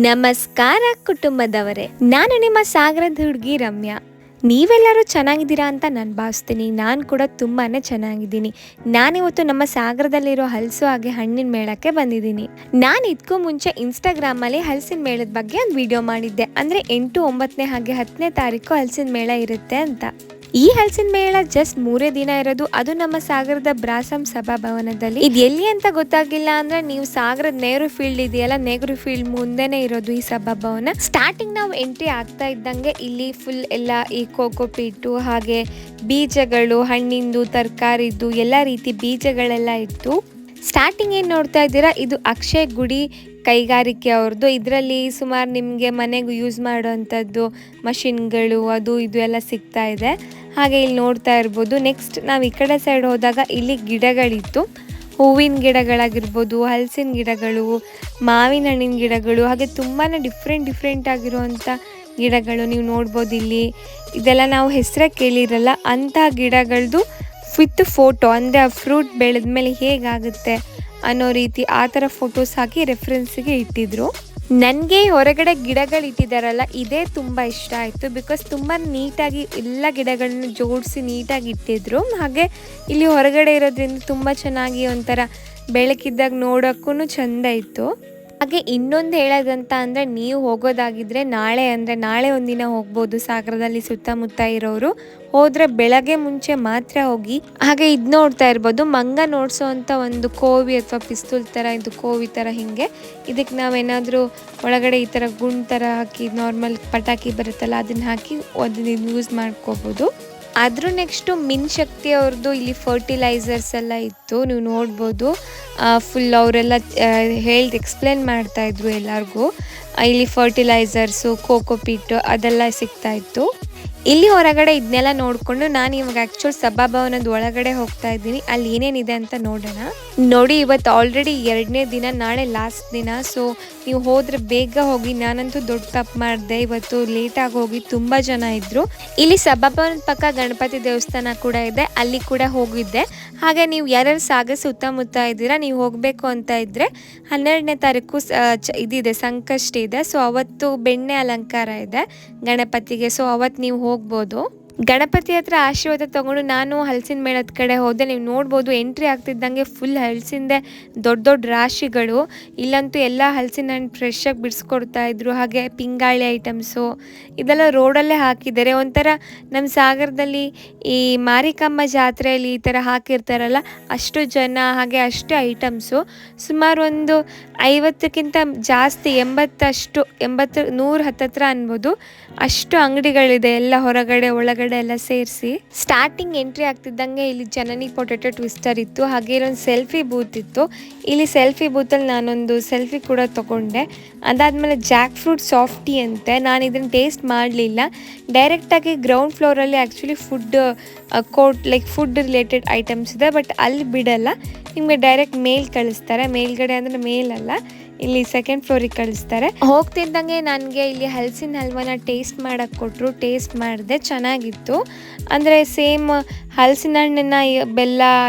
ನಮಸ್ಕಾರ ಕುಟುಂಬದವರೇ, ನಾನು ನಿಮ್ಮ ಸಾಗರದ ಹುಡುಗಿ ರಮ್ಯಾ. ನೀವೆಲ್ಲರೂ ಚೆನ್ನಾಗಿದ್ದೀರಾ ಅಂತ ನಾನು ಭಾವಿಸ್ತೀನಿ. ನಾನು ಕೂಡ ತುಂಬಾ ಚೆನ್ನಾಗಿದ್ದೀನಿ. ನಾನಿವತ್ತು ನಮ್ಮ ಸಾಗರದಲ್ಲಿರೋ ಹಲಸು ಹಾಗೆ ಹಣ್ಣಿನ ಮೇಳಕ್ಕೆ ಬಂದಿದ್ದೀನಿ. ನಾನು ಇದಕ್ಕೂ ಮುಂಚೆ ಇನ್ಸ್ಟಾಗ್ರಾಮಲ್ಲಿ ಹಲಸಿನ ಮೇಳದ ಬಗ್ಗೆ ಒಂದು ವಿಡಿಯೋ ಮಾಡಿದ್ದೆ. ಅಂದರೆ 8, 9ನೇ ಹಾಗೆ 10ನೇ ತಾರೀಕು ಹಲಸಿನ ಮೇಳ ಇರುತ್ತೆ ಅಂತ. ಈ ಹಲಸಿನ ಮೇಳ ಜಸ್ಟ್ 3 ದಿನ ಇರೋದು. ಅದು ನಮ್ಮ ಸಾಗರದ ಬ್ರಾಸಂ ಸಭಾಭವನದಲ್ಲಿ. ಇದು ಎಲ್ಲಿ ಅಂತ ಗೊತ್ತಾಗಿಲ್ಲ ಅಂದ್ರೆ ನೀವು ಸಾಗರದ ನೆಹರು ಫೀಲ್ಡ್ ಇದೆಯಲ್ಲ, ನೆಹರು ಫೀಲ್ಡ್ ಮುಂದೆನೆ ಇರೋದು ಈ ಸಭಾಭವನ. ಸ್ಟಾರ್ಟಿಂಗ್ ನಾವು ಎಂಟ್ರಿ ಆಗ್ತಾ ಇದ್ದಂಗೆ ಇಲ್ಲಿ ಫುಲ್ ಎಲ್ಲ ಈ ಕೋಕೋ ಪೀಟು ಹಾಗೆ ಬೀಜಗಳು, ಹಣ್ಣಿಂದು, ತರಕಾರಿದ್ದು ಎಲ್ಲ ರೀತಿ ಬೀಜಗಳೆಲ್ಲ ಇತ್ತು. ಸ್ಟಾರ್ಟಿಂಗ್ ಏನು ನೋಡ್ತಾ ಇದ್ದೀರಾ, ಇದು ಅಕ್ಷಯ್ ಗುಡಿ ಕೈಗಾರಿಕೆ ಅವ್ರದ್ದು. ಇದರಲ್ಲಿ ಸುಮಾರು ನಿಮಗೆ ಮನೆಗೂ ಯೂಸ್ ಮಾಡೋವಂಥದ್ದು ಮಷಿನ್ಗಳು ಅದು ಇದು ಎಲ್ಲ ಸಿಗ್ತಾ ಇದೆ. ಹಾಗೆ ಇಲ್ಲಿ ನೋಡ್ತಾ ಇರ್ಬೋದು. ನೆಕ್ಸ್ಟ್ ನಾವು ಈ ಕಡೆ ಸೈಡ್ ಹೋದಾಗ ಇಲ್ಲಿ ಗಿಡಗಳಿತ್ತು. ಹೂವಿನ ಗಿಡಗಳಾಗಿರ್ಬೋದು, ಹಲಸಿನ ಗಿಡಗಳು, ಮಾವಿನ ಹಣ್ಣಿನ ಗಿಡಗಳು, ಹಾಗೆ ತುಂಬಾ ಡಿಫ್ರೆಂಟ್ ಆಗಿರುವಂಥ ಗಿಡಗಳು ನೀವು ನೋಡ್ಬೋದು ಇಲ್ಲಿ. ಇದೆಲ್ಲ ನಾವು ಹೆಸರೇ ಕೇಳಿರಲ್ಲ ಅಂಥ ಗಿಡಗಳದ್ದು ವಿತ್ ಫೋಟೋ, ಅಂದರೆ ಆ ಫ್ರೂಟ್ ಬೆಳೆದ ಮೇಲೆ ಹೇಗಾಗುತ್ತೆ ಅನ್ನೋ ರೀತಿ ಆ ಥರ ಫೋಟೋಸ್ ಹಾಕಿ ರೆಫರೆನ್ಸಿಗೆ ಇಟ್ಟಿದ್ರು. ನನಗೆ ಹೊರಗಡೆ ಗಿಡಗಳು ಇಟ್ಟಿದ್ದಾರಲ್ಲ ಇದೇ ತುಂಬ ಇಷ್ಟ ಆಯಿತು. ಬಿಕಾಸ್ ತುಂಬ ನೀಟಾಗಿ ಎಲ್ಲ ಗಿಡಗಳನ್ನ ಜೋಡಿಸಿ ನೀಟಾಗಿ ಇಟ್ಟಿದ್ರು. ಹಾಗೆ ಇಲ್ಲಿ ಹೊರಗಡೆ ಇರೋದ್ರಿಂದ ತುಂಬ ಚೆನ್ನಾಗಿ ಒಂಥರ ಬೆಳಕಿದ್ದಾಗ ನೋಡೋಕ್ಕೂ ಚೆಂದ ಇತ್ತು. ಹಾಗೆ ಇನ್ನೊಂದು ಹೇಳೋದಂತ ಅಂದರೆ ನೀವು ಹೋಗೋದಾಗಿದ್ದರೆ ನಾಳೆ ಒಂದಿನ ಹೋಗ್ಬೋದು. ಸಾಗರದಲ್ಲಿ ಸುತ್ತಮುತ್ತ ಇರೋರು ಹೋದರೆ ಬೆಳಗ್ಗೆ ಮುಂಚೆ ಮಾತ್ರ ಹೋಗಿ. ಹಾಗೆ ಇದು ನೋಡ್ತಾ ಇರ್ಬೋದು, ಮಂಗ ನೋಡ್ಸೋ ಅಂಥ ಒಂದು ಕೋವಿ ಅಥವಾ ಪಿಸ್ತೂಲ್ ಥರ, ಇದು ಕೋವಿ ಥರ ಹಿಂಗೆ. ಇದಕ್ಕೆ ನಾವೇನಾದರೂ ಒಳಗಡೆ ಈ ಥರ ಗುಂಡು ಥರ ಹಾಕಿ, ನಾರ್ಮಲ್ ಪಟಾಕಿ ಬರುತ್ತಲ್ಲ ಅದನ್ನು ಹಾಕಿ ಅದನ್ನ ಯೂಸ್ ಮಾಡ್ಕೋಬೋದು. ಅದ್ರ ನೆಕ್ಸ್ಟು ಮಿನ್ ಶಕ್ತಿ ಅವ್ರದ್ದು ಇಲ್ಲಿ ಫರ್ಟಿಲೈಸರ್ಸ್ ಎಲ್ಲ ಇತ್ತು, ನೀವು ನೋಡ್ಬೋದು. ಫುಲ್ ಅವರೆಲ್ಲ ಎಕ್ಸ್ಪ್ಲೇನ್ ಮಾಡ್ತಾಯಿದ್ರು ಎಲ್ಲರಿಗೂ. ಇಲ್ಲಿ ಫರ್ಟಿಲೈಸರ್ಸು, ಕೋಕೋಪೀಟ್ ಅದೆಲ್ಲ ಸಿಗ್ತಾಯಿತ್ತು. ಇಲ್ಲಿ ಹೊರಗಡೆ ಇದನ್ನೆಲ್ಲ ನೋಡಿಕೊಂಡು ನಾನು ಇವಾಗ ಆ್ಯಕ್ಚುಲ್ ಸಭಾಭವನದ ಒಳಗಡೆ ಹೋಗ್ತಾ ಇದ್ದೀನಿ. ಅಲ್ಲಿ ಏನೇನಿದೆ ಅಂತ ನೋಡೋಣ. ನೋಡಿ, ಇವತ್ತು ಆಲ್ರೆಡಿ 2ನೇ ದಿನ, ನಾಳೆ ಲಾಸ್ಟ್ ದಿನ. ಸೊ ನೀವು ಹೋದರೆ ಬೇಗ ಹೋಗಿ. ನಾನಂತೂ ದೊಡ್ಡ ತಪ್ಪು ಮಾಡಿದೆ, ಇವತ್ತು ಲೇಟಾಗಿ ಹೋಗಿ ತುಂಬ ಜನ ಇದ್ದರು. ಇಲ್ಲಿ ಸಭಾಭವನದ ಪಕ್ಕ ಗಣಪತಿ ದೇವಸ್ಥಾನ ಕೂಡ ಇದೆ, ಅಲ್ಲಿ ಕೂಡ ಹೋಗಿದ್ದೆ. ಹಾಗೆ ನೀವು ಯಾರ್ಯಾರು ಸಾಗರ ಸುತ್ತಮುತ್ತ ಇದ್ದೀರಾ, ನೀವು ಹೋಗಬೇಕು ಅಂತ ಇದ್ದರೆ 12ನೇ ತಾರೀಕು ಇದಿದೆ, ಸಂಕಷ್ಟಿ ಇದೆ. ಸೊ ಅವತ್ತು ಬೆಣ್ಣೆ ಅಲಂಕಾರ ಇದೆ ಗಣಪತಿಗೆ. ಸೊ ಅವತ್ತು ನೀವು ಹೋಗ್ಬೋದು. ಗಣಪತಿ ಹತ್ರ ಆಶೀರ್ವಾದ ತೊಗೊಂಡು ನಾನು ಹಲಸಿನ ಮೇಳದ ಕಡೆ ಹೋದೆ. ನೀವು ನೋಡ್ಬೋದು, ಎಂಟ್ರಿ ಆಗ್ತಿದ್ದಂಗೆ ಫುಲ್ ಹಲಸಿಂದೆ ದೊಡ್ಡ ರಾಶಿಗಳು. ಇಲ್ಲಂತೂ ಎಲ್ಲ ಹಲಸಿನ ಹಣ್ಣು ಫ್ರೆಶ್ಶಾಗಿ ಬಿಡಿಸ್ಕೊಡ್ತಾ ಇದ್ರು. ಹಾಗೆ ಪಿಂಗಾಳಿ ಐಟಮ್ಸು ಇದೆಲ್ಲ ರೋಡಲ್ಲೇ ಹಾಕಿದ್ದಾರೆ. ಒಂಥರ ನಮ್ಮ ಸಾಗರದಲ್ಲಿ ಈ ಮಾರಿಕಮ್ಮ ಜಾತ್ರೆಯಲ್ಲಿ ಈ ಥರ ಹಾಕಿರ್ತಾರಲ್ಲ, ಅಷ್ಟು ಜನ ಹಾಗೆ ಅಷ್ಟೇ ಐಟಮ್ಸು. ಸುಮಾರು ಒಂದು 50ಕ್ಕಿಂತ ಜಾಸ್ತಿ, 80 100 ಹತ್ತತ್ರ ಅನ್ಬೋದು, ಅಷ್ಟು ಅಂಗಡಿಗಳಿದೆ ಎಲ್ಲ ಹೊರಗಡೆ ಒಳಗಡೆ ಎಲ್ಲ ಸೇರಿಸಿ. ಸ್ಟಾರ್ಟಿಂಗ್ ಎಂಟ್ರಿ ಆಗ್ತಿದ್ದಂಗೆ ಇಲ್ಲಿ ಜನನಿ ಪೊಟೆಟೊ ಟ್ವಿಸ್ಟರ್ ಇತ್ತು. ಹಾಗೆ ಇಲ್ಲೊಂದು ಸೆಲ್ಫಿ ಬೂತ್ ಇತ್ತು. ಇಲ್ಲಿ ಸೆಲ್ಫಿ ಬೂತಲ್ಲಿ ನಾನೊಂದು ಸೆಲ್ಫಿ ಕೂಡ ತೊಗೊಂಡೆ. ಅದಾದಮೇಲೆ ಜಾಕ್ ಫ್ರೂಟ್ ಸಾಫ್ಟಿ ಅಂತೆ. ನಾನು ಇದನ್ನು ಟೇಸ್ಟ್ ಮಾಡಲಿಲ್ಲ. ಡೈರೆಕ್ಟಾಗಿ ಗ್ರೌಂಡ್ ಫ್ಲೋರಲ್ಲಿ actually food court, like food related items ಇದೆ. ಬಟ್ ಅಲ್ಲಿ ಬಿಡಲ್ಲ, ನಿಮಗೆ ಡೈರೆಕ್ಟ್ ಮೇಲ್ ಕಳಿಸ್ತಾರೆ. ಮೇಲ್ಗಡೆ ಅಂದರೆ ಮೇಲಲ್ಲ, ಇಲ್ಲಿ 2nd ಫ್ಲೋರಿಗೆ ಕಳಿಸ್ತಾರೆ. ಹೋಗ್ತಿದ್ದಂಗೆ ನನಗೆ ಇಲ್ಲಿ ಹಲಸಿನ ಹಲ್ವನ ಟೇಸ್ಟ್ ಮಾಡೋಕ್ಕೆ ಕೊಟ್ಟರು. ಟೇಸ್ಟ್ ಮಾಡಿದೆ, ಚೆನ್ನಾಗಿತ್ತು. ಅಂದರೆ ಸೇಮ್ ಹಲಸಿನ ಹಣ್ಣನ್ನು ಬೆಲ್ಲ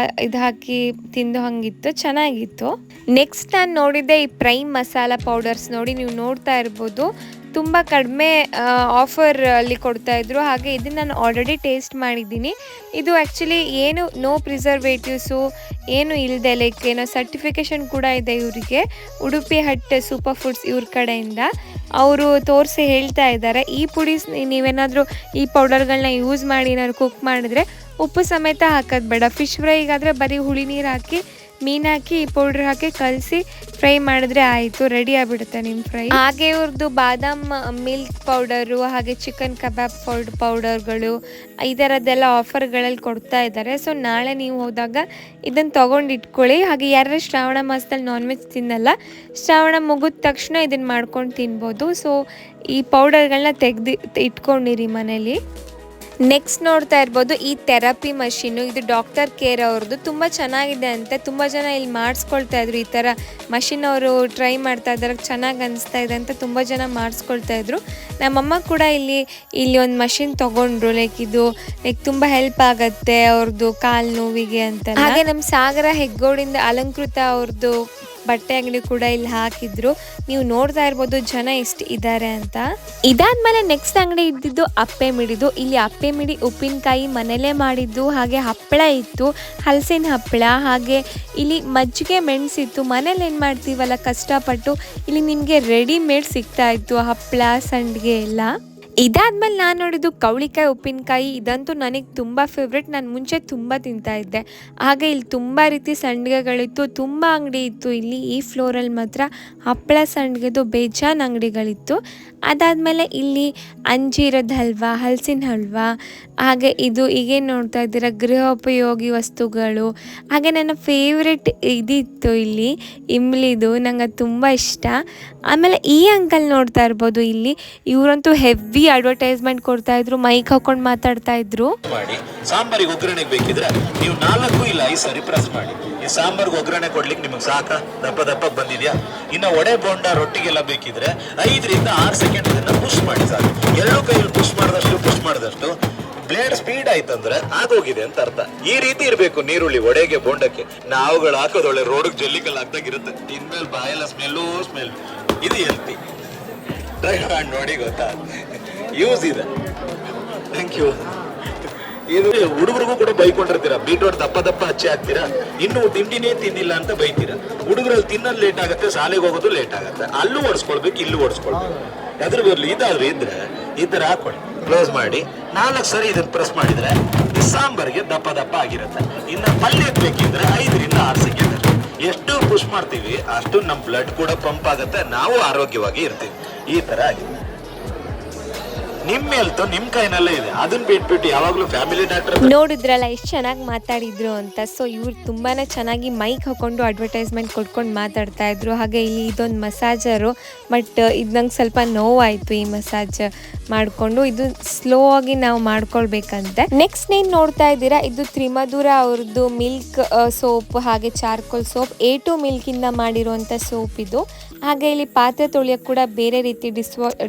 ಇದು ಹಾಕಿ ತಿಂದು ಹಂಗಿತ್ತು, ಚೆನ್ನಾಗಿತ್ತು. ನೆಕ್ಸ್ಟ್ ನಾನು ನೋಡಿದ್ದೆ ಈ ಪ್ರೈಮ್ ಮಸಾಲ ಪೌಡರ್ಸ್. ನೋಡಿ, ನೀವು ನೋಡ್ತಾ ಇರ್ಬೋದು, ತುಂಬ ಕಡಿಮೆ ಆಫರ್ ಅಲ್ಲಿ ಕೊಡ್ತಾಯಿದ್ರು. ಹಾಗೆ ಇದನ್ನು ನಾನು ಆಲ್ರೆಡಿ ಟೇಸ್ಟ್ ಮಾಡಿದ್ದೀನಿ. ಇದು ಆ್ಯಕ್ಚುಲಿ ಏನು ನೋ ಪ್ರಿಸರ್ವೇಟಿವ್ಸು ಏನು ಇಲ್ಲದೆ, ಲೈಕ್ ಏನೋ ಸರ್ಟಿಫಿಕೇಷನ್ ಕೂಡ ಇದೆ ಇವರಿಗೆ. ಉಡುಪಿ ಹಟ್ ಸೂಪರ್ ಫುಡ್ಸ್ ಇವ್ರ ಕಡೆಯಿಂದ ಅವರು ತೋರಿಸಿ ಹೇಳ್ತಾ ಇದ್ದಾರೆ, ಈ ಪುಡಿ ನೀವೇನಾದರೂ ಈ ಪೌಡರ್ಗಳನ್ನ ಯೂಸ್ ಮಾಡಿ ಏನಾದ್ರು ಕುಕ್ ಮಾಡಿದ್ರೆ ಉಪ್ಪು ಸಮೇತ ಹಾಕೋದು ಬೇಡ. ಫಿಶ್ ಫ್ರೈಗಾದರೆ ಬರೀ ಹುಳಿ ನೀರು ಹಾಕಿ, ಮೀನು ಹಾಕಿ, ಈ ಪೌಡ್ರ್ ಹಾಕಿ ಕಲಸಿ ಫ್ರೈ ಮಾಡಿದ್ರೆ ಆಯಿತು, ರೆಡಿ ಆಗಿಬಿಡುತ್ತೆ ನಿಮ್ಮ ಫ್ರೈ. ಹಾಗೆ ಇವ್ರದ್ದು ಬಾದಾಮ್ ಮಿಲ್ಕ್ ಪೌಡರು, ಹಾಗೆ ಚಿಕನ್ ಕಬಾಬ್ ಪೌಡರ್ಗಳು, ಈ ಥರದ್ದೆಲ್ಲ ಆಫರ್ಗಳಲ್ಲಿ ಕೊಡ್ತಾ ಇದ್ದಾರೆ. ಸೊ ನಾಳೆ ನೀವು ಹೋದಾಗ ಇದನ್ನು ತೊಗೊಂಡು ಇಟ್ಕೊಳ್ಳಿ. ಹಾಗೆ ಯಾರು ಶ್ರಾವಣ ಮಾಸದಲ್ಲಿ ನಾನ್ ವೆಜ್ ತಿನ್ನಲ್ಲ, ಶ್ರಾವಣ ಮುಗಿದ ತಕ್ಷಣ ಇದನ್ನು ಮಾಡ್ಕೊಂಡು ತಿನ್ಬೋದು. ಸೊ ಈ ಪೌಡರ್ಗಳನ್ನ ತೆಗೆದು ಇಟ್ಕೊಂಡಿರಿ ಮನೇಲಿ. ನೆಕ್ಸ್ಟ್ ನೋಡ್ತಾ ಇರ್ಬೋದು, ಈ ಥೆರಪಿ ಮಷೀನು, ಇದು ಡಾಕ್ಟರ್ ಕೇರ್ ಅವ್ರದ್ದು. ತುಂಬ ಚೆನ್ನಾಗಿದೆ ಅಂತೆ. ತುಂಬ ಜನ ಇಲ್ಲಿ ಮಾಡಿಸ್ಕೊಳ್ತಾ ಇದ್ರು. ಈ ಥರ ಮಷಿನ್ ಅವರು ಟ್ರೈ ಮಾಡ್ತಾ ಇದ್ದಾರೆ, ಚೆನ್ನಾಗಿ ಅನಿಸ್ತಾ ಇದೆ ಅಂತ ತುಂಬ ಜನ ಮಾಡಿಸ್ಕೊಳ್ತಾ ಇದ್ರು. ನಮ್ಮಮ್ಮ ಕೂಡ ಇಲ್ಲಿ ಒಂದು ಮಷಿನ್ ತೊಗೊಂಡ್ರು. ಲೈಕ್ ತುಂಬ ಹೆಲ್ಪ್ ಆಗುತ್ತೆ ಅವ್ರದ್ದು ಕಾಲು ನೋವಿಗೆ ಅಂತ. ಹಾಗೆ ನಮ್ಮ ಸಾಗರ ಹೆಗ್ಗೋಡಿಂದ ಅಲಂಕೃತ ಅವ್ರದ್ದು ಬಟ್ಟೆ ಅಂಗಡಿ ಕೂಡ ಇಲ್ಲಿ ಹಾಕಿದ್ರು. ನೀವು ನೋಡ್ತಾ ಇರ್ಬೋದು ಜನ ಎಷ್ಟು ಇದ್ದಾರೆ ಅಂತ. ಇದಾದ್ಮೇಲೆ ನೆಕ್ಸ್ಟ್ ಅಂಗಡಿ ಇದ್ದಿದ್ದು ಅಪ್ಪೆ ಮಿಡಿದು. ಇಲ್ಲಿ ಅಪ್ಪೆ ಮಿಡಿ ಉಪ್ಪಿನಕಾಯಿ ಮನೇಲೇ ಮಾಡಿದ್ದು, ಹಾಗೆ ಹಪ್ಪಳ ಇತ್ತು, ಹಲಸಿನ ಹಪ್ಪಳ, ಹಾಗೆ ಇಲ್ಲಿ ಮಜ್ಜಿಗೆ ಮೆಣಸಿತ್ತು. ಮನೇಲಿ ಏನು ಮಾಡ್ತೀವಲ್ಲ ಕಷ್ಟಪಟ್ಟು, ಇಲ್ಲಿ ನಿಮಗೆ ರೆಡಿಮೇಡ್ ಸಿಗ್ತಾ ಇತ್ತು ಹಪ್ಪಳ ಸಂಡಿಗೆ ಎಲ್ಲ. ಇದಾದ್ಮೇಲೆ ನಾನು ನೋಡಿದ್ದು ಕವಳಿಕಾಯಿ ಉಪ್ಪಿನಕಾಯಿ. ಇದಂತೂ ನನಗೆ ತುಂಬ ಫೇವ್ರೆಟ್. ನಾನು ಮುಂಚೆ ತುಂಬ ತಿಂತಾ ಇದ್ದೆ. ಹಾಗೆ ಇಲ್ಲಿ ತುಂಬ ರೀತಿ ಸಂಡಿಗೆಗಳಿತ್ತು, ತುಂಬ ಅಂಗಡಿ ಇತ್ತು. ಇಲ್ಲಿ ಈ ಫ್ಲೋರಲ್ಲಿ ಮಾತ್ರ ಹಪ್ಪಳ ಸಂಡಿಗೆದು ಬೇಜಾನ್ ಅಂಗಡಿಗಳಿತ್ತು. ಅದಾದಮೇಲೆ ಇಲ್ಲಿ ಅಂಜೀರದ ಹಲ್ವಾ, ಹಲಸಿನ ಹಲ್ವಾ, ಹಾಗೆ ಇದು ಈಗೇನು ನೋಡ್ತಾ ಇದ್ದೀರಾ ಗೃಹೋಪಯೋಗಿ ವಸ್ತುಗಳು, ಹಾಗೆ ನನ್ನ ಫೇವ್ರೆಟ್ ಇದಿತ್ತು ಇಲ್ಲಿ ಇಂಬ್ಲಿದು, ನಂಗೆ ಅದು ತುಂಬ ಇಷ್ಟ. ಆಮೇಲೆ ಈ ಅಂಕಲ್ ನೋಡ್ತಾ ಇರ್ಬೋದು, ಇಲ್ಲಿ ಇವರಂತೂ ಹೆವಿ ಅಡ್ವರ್ಟೈಸ್ಮೆಂಟ್ ಕೊಡ್ತಾ ಇದ್ರು, ಮೈಕ್ ಹಾಕೊಂಡು ಮಾತಾಡ್ತಾ ಇದ್ರು. ಮಾಡಿ ಸಾಂಬಾರಿಗೆ ಒಗ್ಗರಣೆಗೆ ಬೇಕಿದ್ರೆ ನೀವು 4 ಇಲ್ಲ 5 ಸರಿ ಪ್ರೆಸ್ ಮಾಡಿ. ಈ ಸಾಂಬಾರ್ಗೆ ಒಗ್ಗರಣೆ ಕೊಡ್ಲಿಕ್ಕೆ ನಿಮಗೆ ಸಾಕ ದಪ್ಪ ಬಂದಿದ್ಯಾ? ಇನ್ನು ವಡೆ ಬೋಂಡ ರೊಟ್ಟಿಗೆಲ್ಲ ಬೇಕಿದ್ರೆ 5 ರಿಂದ 6 ಸೆಕೆಂಡ್ ಇದನ್ನ ಪುಷ್ ಮಾಡಿ ಸಾಕು. ಎರಡು ಕೈಯಲ್ಲಿ ಪುಷ್ ಮಾಡಿದಷ್ಟು ಬ್ಲೇಡ್ ಸ್ಪೀಡ್ ಆಯ್ತಂದ್ರೆ ಆಗೋಗಿದೆ ಅಂತ ಅರ್ಥ. ಈ ರೀತಿ ಇರಬೇಕು ನೀರುಳ್ಳಿ ವಡೆಗೆ ಬೋಂಡಕ್ಕೆ. ನಾವುಗಳು ಹಾಕೋದೊಳ್ಳೆ ರೋಡ್ಗೆ ಜಲ್ಲಿಕಲ್ಲಿ ಹಾಕ್ದಾಗಿರುತ್ತೆ. ಇನ್ಮೇಲೆ ಬಾಯೆಲ್ಲ ಸ್ಮೆಲ್. ಇದು ಹೆಲ್ತಿ. ಟ್ರೈ ಮಾಡಿ ನೋಡಿ, ಗೊತ್ತಾ? ಯೂಸ್ ಇದೆ. Thank you. ಇದು ಹುಡುಗರಿಗೂ ಕೂಡ ಬೈಕೊಂಡಿರ್ತೀರಾ, ಬೀಟ್ರೋಟ್ ದಪ್ಪ ಹಚ್ಚಿ ಹಾಕ್ತೀರಾ, ಇನ್ನು ತಿಂಡಿನೇ ತಿನ್ನಿಲ್ಲ ಅಂತ ಬೈತೀರಾ. ಹುಡುಗರಲ್ಲಿ ತಿನ್ನೋದು ಲೇಟ್ ಆಗುತ್ತೆ, ಶಾಲೆಗೆ ಹೋಗೋದು ಲೇಟ್ ಆಗುತ್ತೆ. ಅಲ್ಲೂ ಓಡಿಸ್ಕೊಳ್ಬೇಕು, ಇಲ್ಲೂ ಓಡಿಸ್ಕೊಳ್ಬೇಕು. ಅದ್ರ ಬದಲು ಇದಾದ್ರೂ ಇದ್ರೆ ಈ ತರ ಹಾಕೊಳ್ಳಿ, ಕ್ಲೋಸ್ ಮಾಡಿ 4 ಸರಿ ಇದನ್ನ ಪ್ರೆಸ್ ಮಾಡಿದ್ರೆ ಈ ಸಾಂಬಾರ್ಗೆ ದಪ್ಪ ಆಗಿರುತ್ತೆ. ಇನ್ನು ಪಲ್ಯ ಬೇಕಿದ್ರೆ 5 ರಿಂದ 6 ಸೆಕೆಂಡ್. ಎಷ್ಟು ಪುಷ್ ಮಾಡ್ತೀವಿ ಅಷ್ಟು ನಮ್ಮ ಬ್ಲಡ್ ಕೂಡ ಪಂಪ್ ಆಗುತ್ತೆ, ನಾವು ಆರೋಗ್ಯವಾಗಿ ಇರ್ತೀವಿ. ಈ ತರ ಆಗಿದೆ. ನಿಮ್ಮ ಹೆಲ್ತ್ ನಿಮ್ಮ ಕೈನಲ್ಲೇ ಇದೆ. ಅದನ್ನ ಬಿಟ್ಬಿಟ್ಟು ಯಾವಾಗಲೂ ಫ್ಯಾಮಿಲಿ ಡಾಕ್ಟರ್. ನೋಡಿದ್ರಲ್ಲ ಎಷ್ಟು ಚೆನ್ನಾಗಿ ಮಾತಾಡಿದ್ರು ಅಂತ. ಸೊ ಇವ್ರು ತುಂಬಾನೇ ಚೆನ್ನಾಗಿ ಮೈಕ್ ಹಾಕೊಂಡು ಅಡ್ವರ್ಟೈಸ್ಮೆಂಟ್ ಕೊಟ್ಕೊಂಡು ಮಾತಾಡ್ತಾ ಇದ್ರು. ಹಾಗೆ ಇಲ್ಲಿ ಇದೊಂದು ಮಸಾಜರು, ಬಟ್ ಇದು ನಂಗೆ ಸ್ವಲ್ಪ ನೋವಾಯಿತು ಈ ಮಸಾಜ್ ಮಾಡಿಕೊಂಡು. ಇದು ಸ್ಲೋ ಆಗಿ ನಾವು ಮಾಡ್ಕೊಳ್ಬೇಕಂತೆ. ನೆಕ್ಸ್ಟ್ ನೀವು ನೋಡ್ತಾ ಇದ್ದೀರಾ, ಇದು ತ್ರಿಮಧುರ ಅವ್ರದ್ದು ಮಿಲ್ಕ್ ಸೋಪ್, ಹಾಗೆ ಚಾರ್ಕೋಲ್ ಸೋಪ್, A2 ಮಿಲ್ಕಿಂದ ಮಾಡಿರುವಂಥ ಸೋಪ್ ಇದು. ಹಾಗೆ ಇಲ್ಲಿ ಪಾತ್ರೆ ತೊಳೆಯೋಕೆ ಕೂಡ ಬೇರೆ ರೀತಿ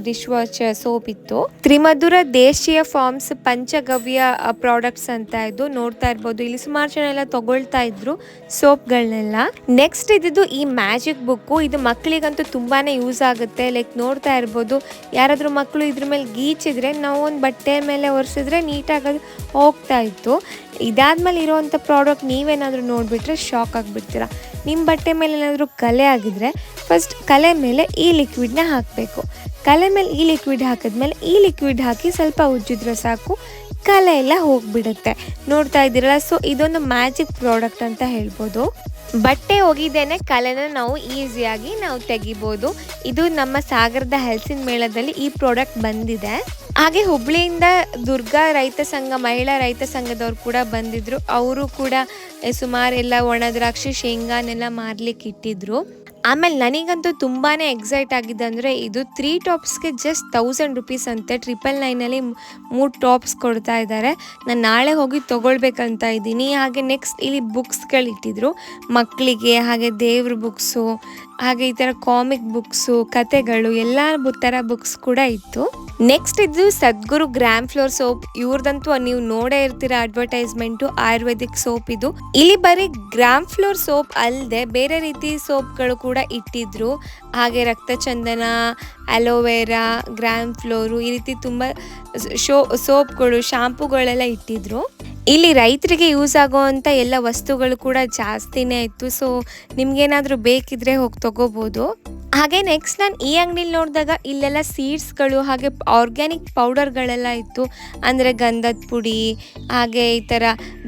ಡಿಶ್ ವಾಶ್ ಸೋಪ್ ಇತ್ತು. ತ್ರಿಮಧುರ ದೇಶೀಯ ಫಾರ್ಮ್ಸ್ ಪಂಚಗವ್ಯ ಪ್ರಾಡಕ್ಟ್ಸ್ ಅಂತ ಇದು. ನೋಡ್ತಾ ಇರ್ಬೋದು ಇಲ್ಲಿ ಸುಮಾರು ಜನ ಎಲ್ಲ ತಗೊಳ್ತಾ ಇದ್ರು ಸೋಪ್ಗಳನ್ನೆಲ್ಲ. ನೆಕ್ಸ್ಟ್ ಇದ್ದು ಈ ಮ್ಯಾಜಿಕ್ ಬುಕ್ಕು. ಇದು ಮಕ್ಕಳಿಗಂತೂ ತುಂಬಾನೇ ಯೂಸ್ ಆಗುತ್ತೆ. ಲೈಕ್ ನೋಡ್ತಾ ಇರ್ಬೋದು, ಯಾರಾದ್ರೂ ಮಕ್ಕಳು ಇದ್ರ ಮೇಲೆ ಗೀಚಿದ್ರೆ ನಾವು ಒಂದು ಬಟ್ಟೆ ಮೇಲೆ ಒರೆಸಿದ್ರೆ ನೀಟಾಗಿ ಹೋಗ್ತಾ ಇತ್ತು. ಇದಾದ್ಮೇಲೆ ಇರೋವಂಥ ಪ್ರಾಡಕ್ಟ್ ನೀವೇನಾದರೂ ನೋಡಿಬಿಟ್ರೆ ಶಾಕ್ ಆಗಿಬಿಡ್ತೀರಾ. ನಿಮ್ಮ ಬಟ್ಟೆ ಮೇಲೆ ಏನಾದರೂ ಕಲೆ ಆಗಿದ್ರೆ ಫಸ್ಟ್ ಕಲೆ ಮೇಲೆ ಈ ಲಿಕ್ವಿಡ್ನ ಹಾಕಬೇಕು. ಕಲೆ ಮೇಲೆ ಈ ಲಿಕ್ವಿಡ್ ಹಾಕಿದ್ಮೇಲೆ ಈ ಲಿಕ್ವಿಡ್ ಹಾಕಿ ಸ್ವಲ್ಪ ಉಜ್ಜಿದ್ರೆ ಸಾಕು, ಕಲೆ ಎಲ್ಲ ಹೋಗಿಬಿಡುತ್ತೆ. ನೋಡ್ತಾ ಇದ್ದೀರಲ್ಲ, ಸೊ ಇದೊಂದು ಮ್ಯಾಜಿಕ್ ಪ್ರಾಡಕ್ಟ್ ಅಂತ ಹೇಳ್ಬೋದು. ಬಟ್ಟೆ ಒಗಿದೇನೆ ಕಲೆನ ನಾವು ಈಸಿಯಾಗಿ ನಾವು ತೆಗಿಬೋದು. ಇದು ನಮ್ಮ ಸಾಗರದ ಹಲಸಿನ ಮೇಳದಲ್ಲಿ ಈ ಪ್ರಾಡಕ್ಟ್ ಬಂದಿದೆ. ಹಾಗೆ ಹುಬ್ಳಿಯಿಂದ ದುರ್ಗಾ ರೈತ ಸಂಘ, ಮಹಿಳಾ ರೈತ ಸಂಘದವ್ರು ಕೂಡ ಬಂದಿದ್ರು. ಅವರು ಕೂಡ ಸುಮಾರು ಎಲ್ಲ ಒಣ ದ್ರಾಕ್ಷಿ, ಶೇಂಗಾನೆಲ್ಲ ಮಾರ್ಲಿಕ್ಕೆ ಇಟ್ಟಿದ್ರು. ಆಮೇಲೆ ನನಗಂತೂ ತುಂಬಾ ಎಕ್ಸೈಟ್ ಆಗಿದೆ ಅಂದರೆ, ಇದು 3 ಟಾಪ್ಸ್ಗೆ ಜಸ್ಟ್ 1000 ರೂಪೀಸ್ ಅಂತೆ. 999 3 ಟಾಪ್ಸ್ ಕೊಡ್ತಾ ಇದ್ದಾರೆ. ನಾನು ನಾಳೆ ಹೋಗಿ ತೊಗೊಳ್ಬೇಕಂತ ಇದ್ದೀನಿ. ಹಾಗೆ ನೆಕ್ಸ್ಟ್ ಇಲ್ಲಿ ಬುಕ್ಸ್ಗಳಿಟ್ಟಿದ್ರು ಮಕ್ಕಳಿಗೆ, ಹಾಗೆ ದೇವ್ರ ಬುಕ್ಸು, ಹಾಗೆ ಈ ಥರ ಕಾಮಿಕ್ ಬುಕ್ಸು, ಕತೆಗಳು, ಎಲ್ಲ ಥರ ಬುಕ್ಸ್ ಕೂಡ ಇತ್ತು. ನೆಕ್ಸ್ಟ್ ಇದು ಸದ್ಗುರು ಗ್ರಾಮ್ ಫ್ಲೋರ್ ಸೋಪ್. ಇವ್ರದಂತೂ ನೀವು ನೋಡೇ ಇರ್ತೀರ ಅಡ್ವರ್ಟೈಸ್ಮೆಂಟು, ಆಯುರ್ವೇದಿಕ್ ಸೋಪ್ ಇದು. ಇಲ್ಲಿ ಬರೀ ಗ್ರಾಮ್ ಫ್ಲೋರ್ ಸೋಪ್ ಅಲ್ಲದೆ ಬೇರೆ ರೀತಿ ಸೋಪ್ಗಳು ಕೂಡ ಇಟ್ಟಿದ್ರು. ಹಾಗೆ ರಕ್ತಚಂದನ, ಅಲೋವೆರಾ, ಗ್ರಾಮ್ ಫ್ಲೋರು, ಈ ರೀತಿ ತುಂಬ ಸೋಪ್ಗಳು, ಶಾಂಪುಗಳೆಲ್ಲ ಇಟ್ಟಿದ್ರು. ಇಲ್ಲಿ ರೈತರಿಗೆ ಯೂಸ್ ಆಗೋವಂಥ ಎಲ್ಲ ವಸ್ತುಗಳು ಕೂಡ ಜಾಸ್ತಿನೇ ಇತ್ತು. ಸೊ ನಿಮ್ಗೇನಾದರೂ ಬೇಕಿದ್ರೆ ಹೋಗಿ ತಗೋಬೋದು. ಹಾಗೆ ನೆಕ್ಸ್ಟ್ ನಾನು ಈ ಅಂಗಡಿಲಿ ನೋಡಿದಾಗ ಇಲ್ಲೆಲ್ಲ ಸೀಡ್ಸ್ಗಳು, ಹಾಗೆ ಆರ್ಗ್ಯಾನಿಕ್ ಪೌಡರ್ಗಳೆಲ್ಲ ಇತ್ತು. ಅಂದರೆ ಗಂಧದ ಪುಡಿ, ಹಾಗೆ ಈ ಥರ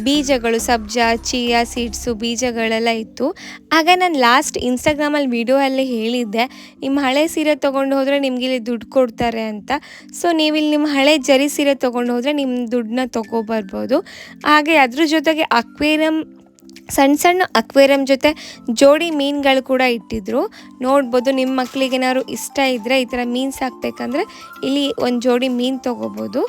ಬೀಜಗಳು, ಸಬ್ಜಾ, ಚಿಯಾ ಸೀಡ್ಸು ಬೀಜಗಳೆಲ್ಲ ಇತ್ತು. ಹಾಗೆ ನಾನು ಲಾಸ್ಟ್ ಇನ್ಸ್ಟಾಗ್ರಾಮಲ್ಲಿ ವಿಡಿಯೋಲ್ಲಿ ಹೇಳಿದ್ದೆ, ನಿಮ್ಮ ಹಳೆ ಸೀರೆ ತೊಗೊಂಡು ಹೋದರೆ ನಿಮ್ಗೆ ಇಲ್ಲಿ ದುಡ್ಡು ಕೊಡ್ತಾರೆ ಅಂತ. ಸೊ ನೀವಿಲ್ಲಿ ನಿಮ್ಮ ಹಳೆ ಜರಿ ಸೀರೆ ತೊಗೊಂಡು ಹೋದರೆ ನಿಮ್ಮ ದುಡ್ಡನ್ನ ತೊಗೊಬರ್ಬೋದು. ಹಾಗೆ ಅದ್ರ ಜೊತೆಗೆ ಅಕ್ವೇರಿಯಂ, ಸಣ್ಣ ಅಕ್ವೇರಿಯಂ ಜೊತೆ ಜೋಡಿ ಮೀನುಗಳು ಕೂಡ ಇಟ್ಟಿದ್ರು. ನೋಡ್ಬೋದು, ನಿಮ್ಮ ಮಕ್ಕಳಿಗೆ ಏನಾದ್ರು ಇಷ್ಟ ಇದ್ದರೆ ಈ ಥರ ಮೀನು ಸಾಕಬೇಕಂದ್ರೆ ಇಲ್ಲಿ ಒಂದು ಜೋಡಿ ಮೀನು ತೊಗೋಬೋದು.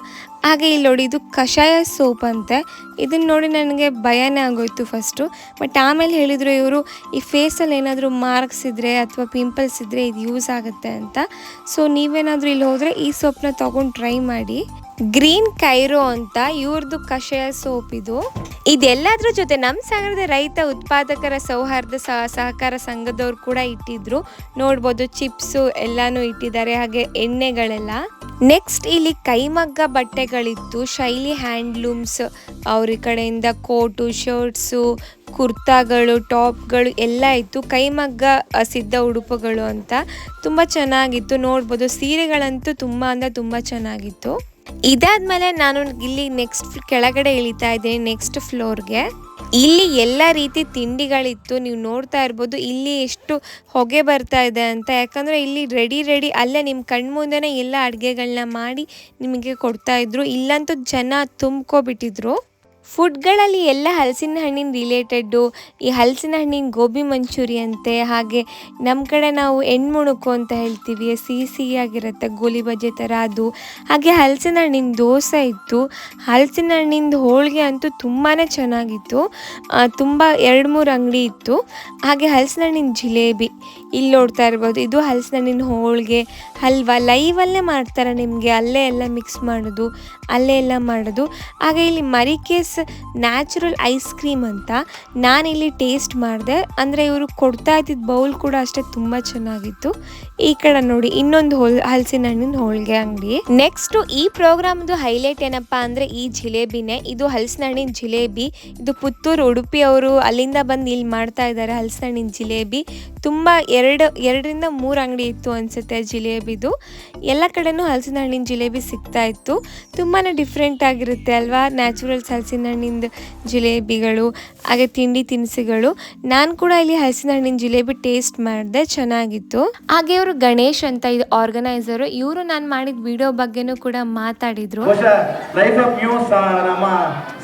ಹಾಗೆ ಇಲ್ಲಿ ನೋಡಿ, ಇದು ಕಷಾಯ ಸೋಪ್ ಅಂತೆ. ಇದನ್ನು ನೋಡಿ ನನಗೆ ಭಯನೇ ಆಗೋಯ್ತು ಫಸ್ಟು. ಬಟ್ ಆಮೇಲೆ ಹೇಳಿದರು ಇವರು, ಈ ಫೇಸಲ್ಲಿ ಏನಾದರೂ ಮಾರ್ಕ್ಸ್ ಇದ್ದರೆ ಅಥವಾ ಪಿಂಪಲ್ಸ್ ಇದ್ದರೆ ಇದು ಯೂಸ್ ಆಗುತ್ತೆ ಅಂತ. ಸೊ ನೀವೇನಾದರೂ ಇಲ್ಲಿ ಹೋದರೆ ಈ ಸೋಪ್ನ ತೊಗೊಂಡು ಟ್ರೈ ಮಾಡಿ. ಗ್ರೀನ್ ಕೈರೋ ಅಂತ ಇವ್ರದ್ದು ಕಷಾಯ ಸೋಪ್ ಇದು. ಇದೆಲ್ಲದ್ರ ಜೊತೆ ನಮ್ಮ ಸಾಗರದ ರೈತ ಉತ್ಪಾದಕರ ಸೌಹಾರ್ದ ಸಹಕಾರ ಸಂಘದವ್ರು ಕೂಡ ಇಟ್ಟಿದ್ರು. ನೋಡ್ಬೋದು ಚಿಪ್ಸು ಎಲ್ಲಾನು ಇಟ್ಟಿದ್ದಾರೆ, ಹಾಗೆ ಎಣ್ಣೆಗಳೆಲ್ಲ. ನೆಕ್ಸ್ಟ್ ಇಲ್ಲಿ ಕೈಮಗ್ಗ ಬಟ್ಟೆಗಳಿತ್ತು, ಶೈಲಿ ಹ್ಯಾಂಡ್ಲೂಮ್ಸ್ ಅವ್ರ ಕಡೆಯಿಂದ ಕೋಟು, ಶರ್ಟ್ಸು, ಕುರ್ತಾಗಳು, ಟಾಪ್ಗಳು ಎಲ್ಲ ಇತ್ತು. ಕೈಮಗ್ಗ ಸಿದ್ಧ ಉಡುಪುಗಳು ಅಂತ ತುಂಬ ಚೆನ್ನಾಗಿತ್ತು. ನೋಡ್ಬೋದು ಸೀರೆಗಳಂತೂ ತುಂಬ ಚೆನ್ನಾಗಿತ್ತು. ಇದಾದ್ಮೇಲೆ ನಾನು ಇಲ್ಲಿ ನೆಕ್ಸ್ಟ್ ಕೆಳಗಡೆ ಇಳಿತಾ ಇದ್ದೀನಿ, ನೆಕ್ಸ್ಟ್ ಫ್ಲೋರ್ಗೆ. ಇಲ್ಲಿ ಎಲ್ಲ ರೀತಿ ತಿಂಡಿಗಳಿತ್ತು. ನೀವು ನೋಡ್ತಾ ಇರ್ಬೋದು ಇಲ್ಲಿ ಎಷ್ಟು ಹೊಗೆ ಬರ್ತಾ ಇದೆ ಅಂತ. ಯಾಕಂದರೆ ಇಲ್ಲಿ ರೆಡಿ ಅಲ್ಲೇ ನಿಮ್ಮ ಕಣ್ಮುಂದೆನೇ ಎಲ್ಲ ಅಡುಗೆಗಳನ್ನ ಮಾಡಿ ನಿಮಗೆ ಕೊಡ್ತಾ ಇದ್ರು. ಇಲ್ಲಂತೂ ಜನ ತುಂಬ್ಕೊಬಿಟ್ಟಿದ್ರು. ಫುಡ್ಗಳಲ್ಲಿ ಎಲ್ಲ ಹಲಸಿನ ಹಣ್ಣಿನ ರಿಲೇಟೆಡ್ಡು. ಈ ಹಲಸಿನ ಹಣ್ಣಿನ ಗೋಬಿ ಮಂಚೂರಿ ಅಂತೆ, ಹಾಗೆ ನಮ್ಮ ಕಡೆ ನಾವು ಎಣ್ಮುಣುಕು ಅಂತ ಹೇಳ್ತೀವಿ, ಸಿಹಿಯಾಗಿರುತ್ತೆ ಗೋಲಿ ಬಜೆ ಥರ ಅದು. ಹಾಗೆ ಹಲಸಿನ ಹಣ್ಣಿನ ದೋಸೆ ಇತ್ತು. ಹಲಸಿನ ಹಣ್ಣಿನ ಹೋಳಿಗೆ ಅಂತೂ ತುಂಬಾ ಚೆನ್ನಾಗಿತ್ತು. ತುಂಬ 2-3 ಅಂಗಡಿ ಇತ್ತು. ಹಾಗೆ ಹಲಸಿನ ಹಣ್ಣಿನ ಜಿಲೇಬಿ ಇಲ್ಲಿ ನೋಡ್ತಾ ಇರ್ಬೋದು. ಇದು ಹಲಸಿನ ಹಣ್ಣಿನ ಹೋಳಿಗೆ, ಹಲ್ವಾ ಲೈವಲ್ಲೇ ಮಾಡ್ತಾರೆ ನಿಮಗೆ. ಅಲ್ಲೇ ಎಲ್ಲ ಮಿಕ್ಸ್ ಮಾಡೋದು, ಅಲ್ಲೇ ಎಲ್ಲ ಮಾಡೋದು. ಹಾಗೆ ಇಲ್ಲಿ ಮರಿಕೇಸ್ ನ್ಯಾಚುರಲ್ ಐಸ್ ಕ್ರೀಮ್ ಅಂತ ನಾನಿಲ್ಲಿ ಟೇಸ್ಟ್ ಮಾಡಿದೆ. ಅಂದರೆ ಇವರು ಕೊಡ್ತಾ ಇದ್ದಿದ್ದು ಬೌಲ್ ಕೂಡ ಅಷ್ಟೇ ತುಂಬ ಚೆನ್ನಾಗಿತ್ತು. ಈ ಕಡೆ ನೋಡಿ ಇನ್ನೊಂದು ಹಲಸಿನ ಹಣ್ಣಿನ ಹೋಳಿಗೆ ಅಂಗಡಿ. ನೆಕ್ಸ್ಟು ಈ ಪ್ರೋಗ್ರಾಮ್ದು ಹೈಲೈಟ್ ಏನಪ್ಪ ಅಂದರೆ ಈ ಜಿಲೇಬಿನೇ. ಇದು ಹಲಸಿನ ಹಣ್ಣಿನ ಜಿಲೇಬಿ. ಇದು ಪುತ್ತೂರು ಉಡುಪಿ ಅವರು ಅಲ್ಲಿಂದ ಬಂದು ಇಲ್ಲಿ ಮಾಡ್ತಾ ಇದ್ದಾರೆ ಹಲಸಿನ ಹಣ್ಣಿನ ಜಿಲೇಬಿ. ತುಂಬ 2ರಿಂದ 3 ಅಂಗಡಿ ಇತ್ತು ಅನಿಸುತ್ತೆ ಜಿಲೇಬಿದು. ಎಲ್ಲ ಕಡೆನೂ ಹಲಸಿನ ಹಣ್ಣಿನ ಜಿಲೇಬಿ ಸಿಗ್ತಾ ಇತ್ತು. ತುಂಬಾ ಡಿಫ್ರೆಂಟ್ ಆಗಿರುತ್ತೆ ಅಲ್ವಾ, ನ್ಯಾಚುರಲ್ಸ್ ಹಲಸಿನ ಹಣ್ಣಿಂದ ಜಿಲೇಬಿಗಳು, ಹಾಗೆ ತಿಂಡಿ ತಿನಿಸುಗಳು. ನಾನು ಕೂಡ ಇಲ್ಲಿ ಹಲಸಿನ ಹಣ್ಣಿನ ಜಿಲೇಬಿ ಟೇಸ್ಟ್ ಮಾಡಿದೆ, ಚೆನ್ನಾಗಿತ್ತು. ಹಾಗೆ ಇವರು ಗಣೇಶ್ ಅಂತ ಇದು ಆರ್ಗನೈಸರು. ಇವರು ನಾನು ಮಾಡಿದ ವಿಡಿಯೋ ಬಗ್ಗೆನೂ ಕೂಡ ಮಾತಾಡಿದ್ರು. ಲೈಫ್ ಆಫ್ ನ್ಯೂಸ್ ನಮ್ಮ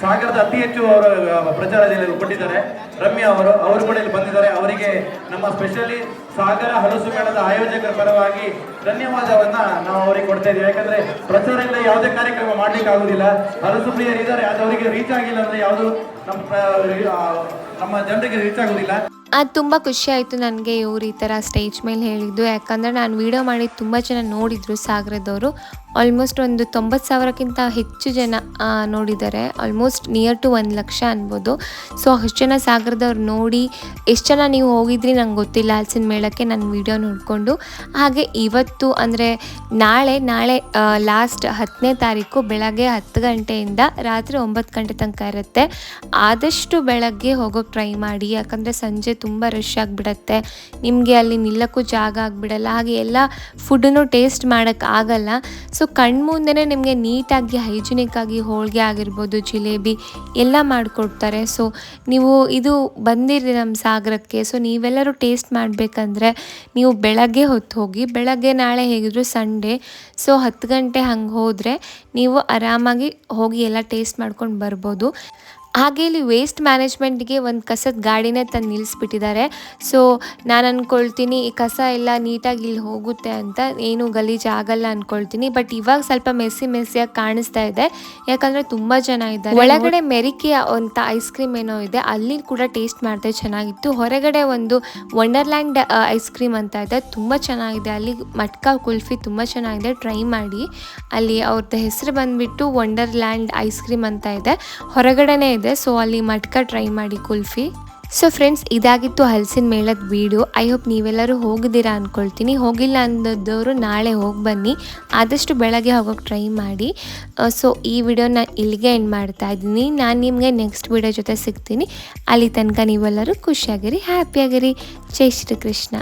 ಸಾಗರದ ಅತಿ ಹೆಚ್ಚು ಅವರು ಪ್ರಚಾರದಲ್ಲಿ ಕೊಟ್ಟಿದ್ದಾರೆ ರಮ್ಯಾ ಅವರು ಕೂಡ ಇಲ್ಲಿ ಬಂದಿದ್ದಾರೆ. ಅವರಿಗೆ ನಮ್ಮ ಸ್ಪೆಷಲಿ ಸಾಗರ ಹಲಸು ಮೇಳದ ಆಯೋಜಕರ ಪರವಾಗಿ ಧನ್ಯವಾದವನ್ನ ನಾವು ಅವರಿಗೆ ಕೊಡ್ತಾ ಇದ್ದೀವಿ. ಯಾಕಂದ್ರೆ ಪ್ರಚಾರದಿಂದ ಯಾವುದೇ ಕಾರ್ಯಕ್ರಮ ಮಾಡ್ಲಿಕ್ಕೆ ಆಗುದಿಲ್ಲ. ಹಲಸು ಪ್ರಿಯರು ಇದ್ದಾರೆ, ಅದು ಅವರಿಗೆ ರೀಚ್ ಆಗಿಲ್ಲ ಅಂದ್ರೆ ಯಾವುದು ನಮ್ಮ ಜನರಿಗೆ ರೀಚ್ ಆಗುದಿಲ್ಲ. ಅದು ತುಂಬ ಖುಷಿ ಆಯಿತು ನನಗೆ ಇವ್ರು ಈ ಥರ ಸ್ಟೇಜ್ ಮೇಲೆ ಹೇಳಿದ್ದು. ಯಾಕಂದರೆ ನಾನು ವೀಡಿಯೋ ಮಾಡಿ ತುಂಬ ಜನ ನೋಡಿದರು ಸಾಗರದವರು. ಆಲ್ಮೋಸ್ಟ್ ಒಂದು 90,000ಕ್ಕಿಂತ ಹೆಚ್ಚು ಜನ ನೋಡಿದ್ದಾರೆ. ಆಲ್ಮೋಸ್ಟ್ ನಿಯರ್ ಟು 1 ಲಕ್ಷ ಅನ್ಬೋದು. ಸೊ ಅಷ್ಟು ಜನ ಸಾಗರದವ್ರು ನೋಡಿ. ಎಷ್ಟು ಜನ ನೀವು ಹೋಗಿದ್ರಿ ನಂಗೆ ಗೊತ್ತಿಲ್ಲ ಹಲಸಿನ ಮೇಳಕ್ಕೆ, ನನ್ನ ವೀಡಿಯೋ ನೋಡಿಕೊಂಡು. ಹಾಗೆ ಇವತ್ತು ಅಂದರೆ ನಾಳೆ ಲಾಸ್ಟ್ 10ನೇ ತಾರೀಕು ಬೆಳಗ್ಗೆ 10 ಗಂಟೆಯಿಂದ ರಾತ್ರಿ 9 ಗಂಟೆ ತನಕ ಇರುತ್ತೆ. ಆದಷ್ಟು ಬೆಳಗ್ಗೆ ಹೋಗೋಕ್ಕೆ ಟ್ರೈ ಮಾಡಿ. ಯಾಕಂದರೆ ಸಂಜೆ ತುಂಬ ರಶ್ ಆಗಿಬಿಡತ್ತೆ, ನಿಮಗೆ ಅಲ್ಲಿ ನಿಲ್ಲಕ್ಕೂ ಜಾಗ ಆಗಿಬಿಡಲ್ಲ. ಹಾಗೆ ಎಲ್ಲ ಫುಡ್ಡನ್ನು ಟೇಸ್ಟ್ ಮಾಡೋಕ್ಕೆ ಆಗಲ್ಲ. ಸೊ ಕಣ್ಮುಂದೆನೇ ನಿಮಗೆ ನೀಟಾಗಿ ಹೈಜಿನಿಕ್ ಆಗಿ ಹೋಳಿಗೆ ಆಗಿರ್ಬೋದು, ಜಿಲೇಬಿ ಎಲ್ಲ ಮಾಡಿಕೊಡ್ತಾರೆ. ಸೊ ನೀವು ಇದು ಬಂದಿರಿ ನಮ್ಮ ಸಾಗರಕ್ಕೆ, ಸೊ ನೀವೆಲ್ಲರೂ ಟೇಸ್ಟ್ ಮಾಡಬೇಕಂದ್ರೆ ನೀವು ಬೆಳಗ್ಗೆ ಹೊತ್ತು ಹೋಗಿ. ಬೆಳಗ್ಗೆ ನಾಳೆ ಹೇಗಿದ್ರು ಸಂಡೇ, ಸೊ 10 ಗಂಟೆ ಹಂಗೆ ಹೋದರೆ ನೀವು ಆರಾಮಾಗಿ ಹೋಗಿ ಎಲ್ಲ ಟೇಸ್ಟ್ ಮಾಡ್ಕೊಂಡು ಬರ್ಬೋದು. ಹಾಗೆ ಇಲ್ಲಿ ವೇಸ್ಟ್ ಮ್ಯಾನೇಜ್ಮೆಂಟ್ಗೆ ಒಂದು ಕಸದ ಗಾಡಿನೇ ತಂದು ನಿಲ್ಲಿಸ್ಬಿಟ್ಟಿದ್ದಾರೆ. ಸೊ ನಾನು ಅಂದ್ಕೊಳ್ತೀನಿ ಈ ಕಸ ಎಲ್ಲ ನೀಟಾಗಿ ಇಲ್ಲಿ ಹೋಗುತ್ತೆ ಅಂತ, ಏನು ಗಲೀಜು ಆಗಲ್ಲ ಅಂದ್ಕೊಳ್ತೀನಿ. ಬಟ್ ಇವಾಗ ಸ್ವಲ್ಪ ಮೆಸ್ಸಿಯಾಗಿ ಕಾಣಿಸ್ತಾ ಇದೆ, ಯಾಕಂದರೆ ತುಂಬ ಜನ ಇದ್ದಾರೆ. ಒಳಗಡೆ ಮೆರಿಕೆ ಅಂತ ಐಸ್ ಕ್ರೀಮ್ ಏನೋ ಇದೆ, ಅಲ್ಲಿ ಕೂಡ ಟೇಸ್ಟ್ ಮಾಡಿದೆ, ಚೆನ್ನಾಗಿತ್ತು. ಹೊರಗಡೆ ಒಂದು ವಂಡರ್ಲ್ಯಾಂಡ್ ಐಸ್ ಕ್ರೀಮ್ ಅಂತ ಇದೆ, ತುಂಬ ಚೆನ್ನಾಗಿದೆ. ಅಲ್ಲಿ ಮಟ್ಕಾ ಕುಲ್ಫಿ ತುಂಬ ಚೆನ್ನಾಗಿದೆ, ಟ್ರೈ ಮಾಡಿ. ಅಲ್ಲಿ ಅವ್ರದ್ದು ಹೆಸರು ಬಂದುಬಿಟ್ಟು ವಂಡರ್ಲ್ಯಾಂಡ್ ಐಸ್ ಕ್ರೀಮ್ ಅಂತ ಇದೆ, ಹೊರಗಡೆನೇ ಇದೆ. ಸೊ ಅಲ್ಲಿ ಮಟ್ಕಾ ಟ್ರೈ ಮಾಡಿ ಕುಲ್ಫಿ. ಸೊ ಫ್ರೆಂಡ್ಸ್, ಇದಾಗಿತ್ತು ಹಲಸಿನ ಮೇಳದ ವೀಡಿಯೋ. ಐ ಹೋಪ್ ನೀವೆಲ್ಲರೂ ಹೋಗಿದ್ದೀರಾ ಅಂದ್ಕೊಳ್ತೀನಿ. ಹೋಗಿಲ್ಲ ಅಂದದವರು ನಾಳೆ ಹೋಗಿ ಬನ್ನಿ, ಆದಷ್ಟು ಬೆಳಗ್ಗೆ ಹೋಗೋಕ್ಕೆ ಟ್ರೈ ಮಾಡಿ. ಸೊ ಈ ವಿಡಿಯೋನ ಇಲ್ಲಿಗೆ ಎಂಡ್ ಮಾಡ್ತಾ ಇದ್ದೀನಿ. ನಾನು ನಿಮಗೆ ನೆಕ್ಸ್ಟ್ ವಿಡಿಯೋ ಜೊತೆ ಸಿಗ್ತೀನಿ. ಅಲ್ಲಿ ತನಕ ನೀವೆಲ್ಲರೂ ಖುಷಿಯಾಗಿರಿ, ಹ್ಯಾಪಿಯಾಗಿರಿ. ಜೈ ಶ್ರೀ ಕೃಷ್ಣ.